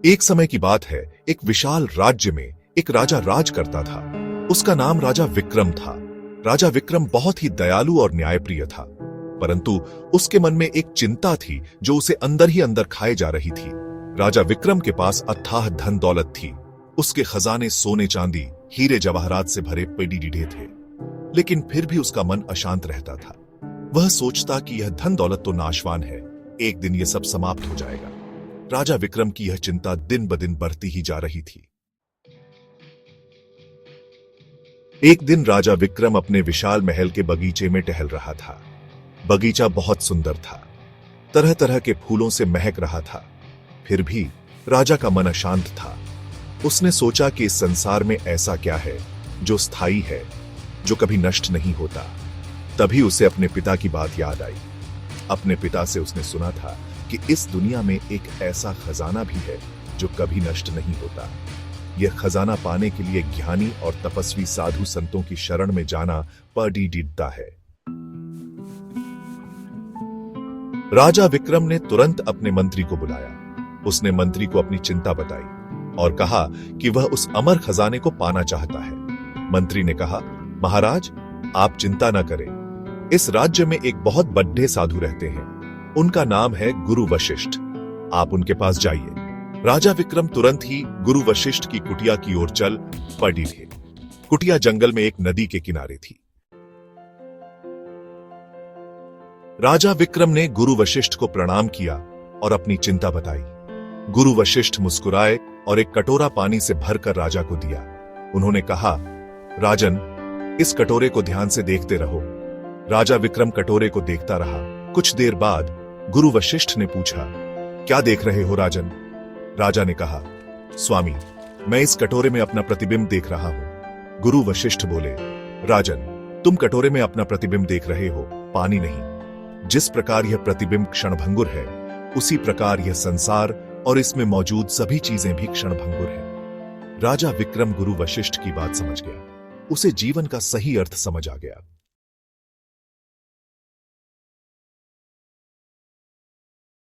एक समय की बात है, एक विशाल राज्य में एक राजा राज करता था। उसका नाम राजा विक्रम था। राजा विक्रम बहुत ही दयालु और न्यायप्रिय था, परंतु उसके मन में एक चिंता थी जो उसे अंदर ही अंदर खाए जा रही थी। राजा विक्रम के पास अथाह धन दौलत थी। उसके खजाने सोने चांदी हीरे जवाहरात से भरे पेडीडीडे थे, लेकिन फिर भी उसका मन अशांत रहता था। वह सोचता कि यह धन दौलत तो नाशवान है, एक दिन यह सब समाप्त हो जाएगा। राजा विक्रम की यह चिंता दिन ब दिन बढ़ती ही जा रही थी। एक दिन राजा विक्रम अपने विशाल महल के बगीचे में टहल रहा था। बगीचा बहुत सुंदर था, तरह तरह के फूलों से महक रहा था। फिर भी राजा का मन अशांत था। उसने सोचा कि इस संसार में ऐसा क्या है जो स्थायी है, जो कभी नष्ट नहीं होता। तभी उसे अपने पिता की बात याद आई। अपने पिता से उसने सुना था कि इस दुनिया में एक ऐसा खजाना भी है जो कभी नष्ट नहीं होता। यह खजाना पाने के लिए ज्ञानी और तपस्वी साधु संतों की शरण में जाना पड़ता है। राजा विक्रम ने तुरंत अपने मंत्री को बुलाया। उसने मंत्री को अपनी चिंता बताई और कहा कि वह उस अमर खजाने को पाना चाहता है। मंत्री ने कहा, महाराज, आप चिंता न करें। इस राज्य में एक बहुत बड़े साधु रहते हैं। उनका नाम है गुरु वशिष्ठ। आप उनके पास जाइए। राजा विक्रम तुरंत ही गुरु वशिष्ठ की कुटिया की ओर चल पड़े थे। कुटिया जंगल में एक नदी के किनारे थी। राजा विक्रम ने गुरु वशिष्ठ को प्रणाम किया और अपनी चिंता बताई। गुरु वशिष्ठ मुस्कुराए और एक कटोरा पानी से भरकर राजा को दिया। उन्होंने कहा, राजन, इस कटोरे को ध्यान से देखते रहो। राजा विक्रम कटोरे को देखता रहा। कुछ देर बाद गुरु वशिष्ठ ने पूछा, क्या देख रहे हो राजन? राजा ने कहा, स्वामी, मैं इस कटोरे में अपना प्रतिबिंब देख रहा हूं। गुरु वशिष्ठ बोले, राजन, तुम कटोरे में अपना प्रतिबिंब देख रहे हो, पानी नहीं। जिस प्रकार यह प्रतिबिंब क्षणभंगुर है, उसी प्रकार यह संसार और इसमें मौजूद सभी चीजें भी क्षणभंगुर है। राजा विक्रम गुरु वशिष्ठ की बात समझ गया। उसे जीवन का सही अर्थ समझ आ गया।